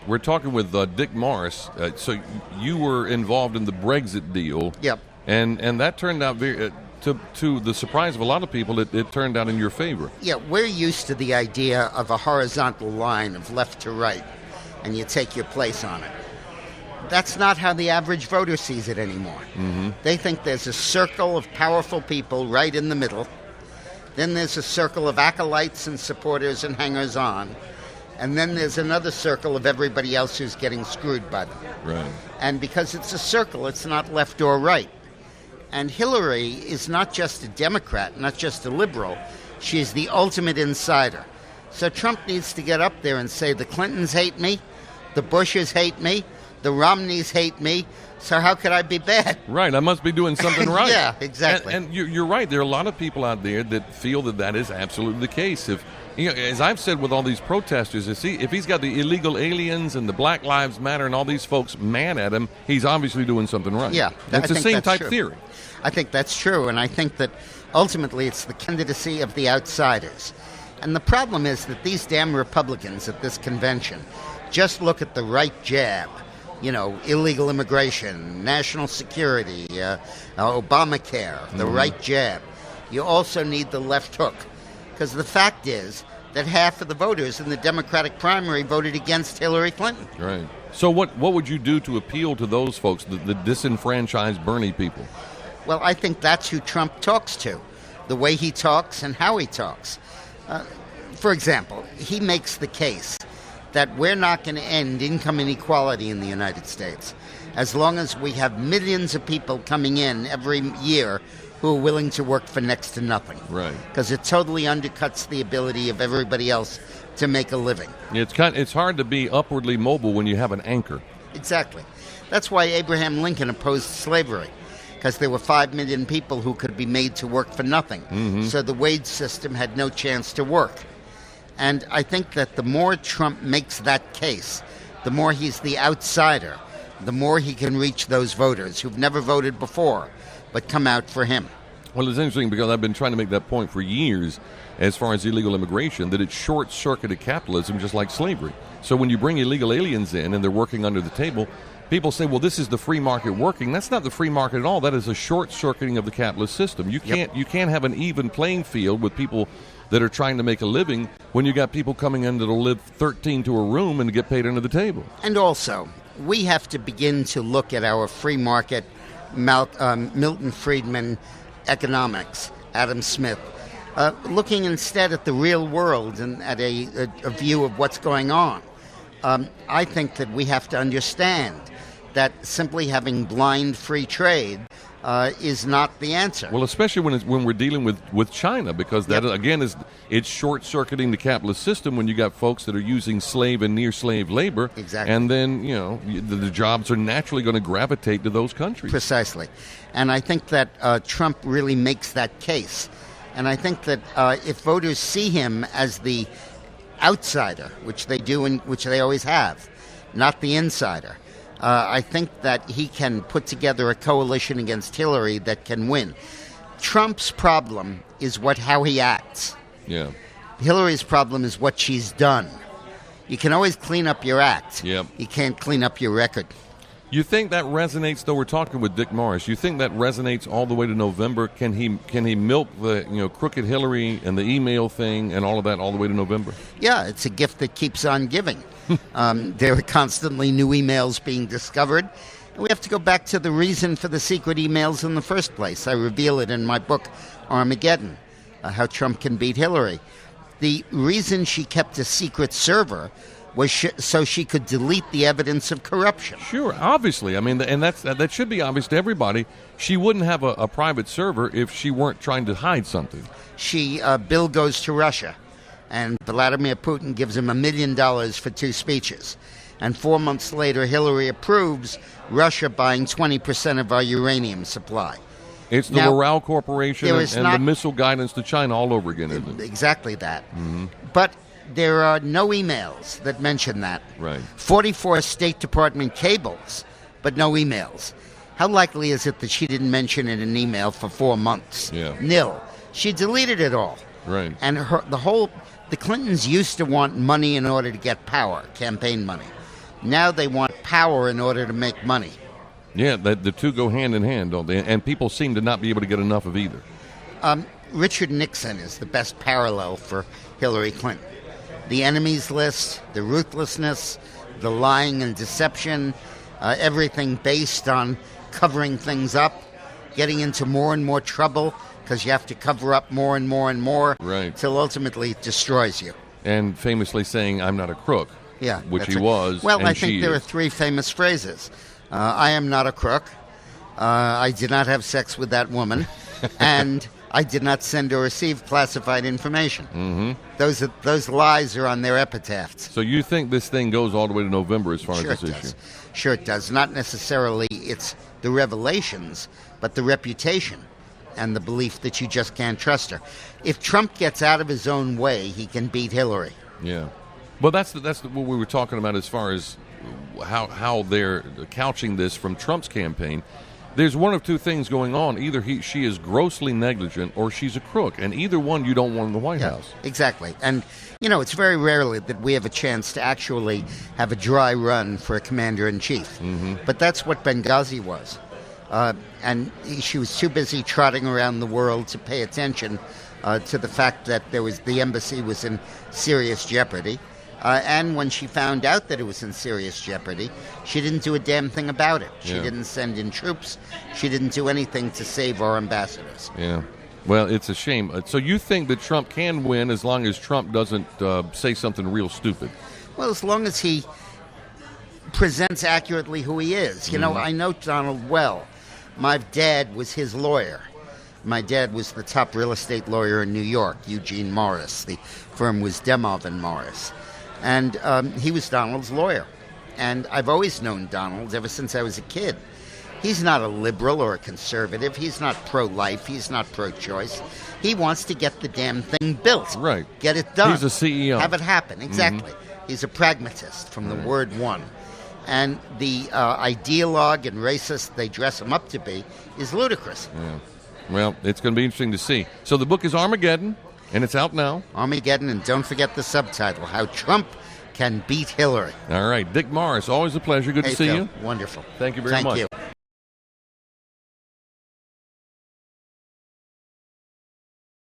We're talking with Dick Morris. So you were involved in the Brexit deal. Yep. And that turned out very, to the surprise of a lot of people, it turned out in your favor. Yeah, we're used to the idea of a horizontal line of left to right, and you take your place on it. That's not how the average voter sees it anymore. Mm-hmm. They think there's a circle of powerful people right in the middle. Then there's a circle of acolytes and supporters and hangers-on. And then there's another circle of everybody else who's getting screwed by them. Right. And because it's a circle, it's not left or right. And Hillary is not just a Democrat, not just a liberal. She's the ultimate insider. So Trump needs to get up there and say, the Clintons hate me, the Bushes hate me, the Romneys hate me, so how could I be bad? Right, I must be doing something right. Yeah, exactly. And you're right. There are a lot of people out there that feel that is absolutely the case. If as I've said with all these protesters, if he's got the illegal aliens and the Black Lives Matter and all these folks mad at him, he's obviously doing something right. Yeah, it's the same type true. theory. I think that's true, and I think that ultimately it's the candidacy of the outsiders. And the problem is that these damn Republicans at this convention just look at the right jab. Illegal immigration, national security, Obamacare, the right jab. You also need the left hook. Because the fact is that half of the voters in the Democratic primary voted against Hillary Clinton. Right. So what would you do to appeal to those folks, the disenfranchised Bernie people? Well, I think that's who Trump talks to, the way he talks and how he talks. For example, he makes the case that we're not going to end income inequality in the United States as long as we have millions of people coming in every year who are willing to work for next to nothing. Right. Because it totally undercuts the ability of everybody else to make a living. It's hard to be upwardly mobile when you have an anchor. Exactly. That's why Abraham Lincoln opposed slavery, because there were 5 million people who could be made to work for nothing. Mm-hmm. So the wage system had no chance to work. And I think that the more Trump makes that case, the more he's the outsider, the more he can reach those voters who've never voted before but come out for him. Well, it's interesting because I've been trying to make that point for years as far as illegal immigration, that it's short-circuited capitalism just like slavery. So when you bring illegal aliens in and they're working under the table, people say, well, this is the free market working. That's not the free market at all. That is a short-circuiting of the capitalist system. You can't have an even playing field with people that are trying to make a living when you got people coming in that'll live 13 to a room and get paid under the table. And also, we have to begin to look at our free market, Milton Friedman economics, Adam Smith, looking instead at the real world and at a view of what's going on. I think that we have to understand that simply having blind free trade is not the answer. Well, especially when we're dealing with China, because that again it's short-circuiting the capitalist system when you got folks that are using slave and near-slave labor. Exactly. And then the jobs are naturally going to gravitate to those countries. Precisely, and I think that Trump really makes that case, and I think that if voters see him as the outsider, which they do and which they always have, not the insider. I think that he can put together a coalition against Hillary that can win. Trump's problem is how he acts. Yeah. Hillary's problem is what she's done. You can always clean up your act. Yep. You can't clean up your record. You think that resonates, though? We're talking with Dick Morris. You think that resonates all the way to November? Can he milk the crooked Hillary and the email thing and all of that all the way to November? Yeah, it's a gift that keeps on giving. There are constantly new emails being discovered. And we have to go back to the reason for the secret emails in the first place. I reveal it in my book, Armageddon, How Trump Can Beat Hillary. The reason she kept a secret server was so she could delete the evidence of corruption. Sure, obviously. I mean, and that should be obvious to everybody. She wouldn't have a private server if she weren't trying to hide something. Bill goes to Russia, and Vladimir Putin gives him $1 million for 2 speeches. And 4 months later, Hillary approves Russia buying 20% of our uranium supply. It's the Loral Corporation and the missile guidance to China all over again, isn't it? Exactly that. Mm-hmm. But there are no emails that mention that. Right. 44 State Department cables, but no emails. How likely is it that she didn't mention it in an email for 4 months? Yeah. Nil. She deleted it all. Right. And the Clintons used to want money in order to get power, campaign money. Now they want power in order to make money. Yeah, the two go hand in hand, don't they? And people seem to not be able to get enough of either. Richard Nixon is the best parallel for Hillary Clinton. The enemies list, the ruthlessness, the lying and deception, everything based on covering things up, getting into more and more trouble because you have to cover up more and more and more, right, till ultimately it destroys you. And famously saying, "I'm not a crook," yeah, which he was. Well, and I think there are 3 famous phrases. I am not a crook. I did not have sex with that woman. And I did not send or receive classified information. Mm-hmm. Those lies are on their epitaphs. So you think this thing goes all the way to November as far Sure as this issue? Sure it does. Not necessarily it's the revelations, but the reputation and the belief that you just can't trust her. If Trump gets out of his own way, he can beat Hillary. Yeah. Well, that's what we were talking about as far as how they're couching this from Trump's campaign. There's one of 2 things going on. Either she is grossly negligent or she's a crook. And either one you don't want in the White House. Exactly. And, it's very rarely that we have a chance to actually have a dry run for a commander-in-chief. Mm-hmm. But that's what Benghazi was. And she was too busy trotting around the world to pay attention to the fact that the embassy was in serious jeopardy. And when she found out that it was in serious jeopardy, she didn't do a damn thing about it. She didn't send in troops. She didn't do anything to save our ambassadors. Yeah. Well, it's a shame. So you think that Trump can win as long as Trump doesn't say something real stupid? Well, as long as he presents accurately who he is. I know Donald well. My dad was his lawyer. My dad was the top real estate lawyer in New York, Eugene Morris. The firm was Demov and Morris. And he was Donald's lawyer. And I've always known Donald ever since I was a kid. He's not a liberal or a conservative. He's not pro-life. He's not pro-choice. He wants to get the damn thing built. Right. Get it done. He's a CEO. Have it happen. Exactly. Mm-hmm. He's a pragmatist from the word one. And the ideologue and racist they dress him up to be is ludicrous. Yeah. Well, it's going to be interesting to see. So the book is Armageddon. And it's out now. Armageddon, and don't forget the subtitle, How Trump Can Beat Hillary. All right. Dick Morris, always a pleasure. Good to see Phil, you. Wonderful. Thank you very much. Thank you.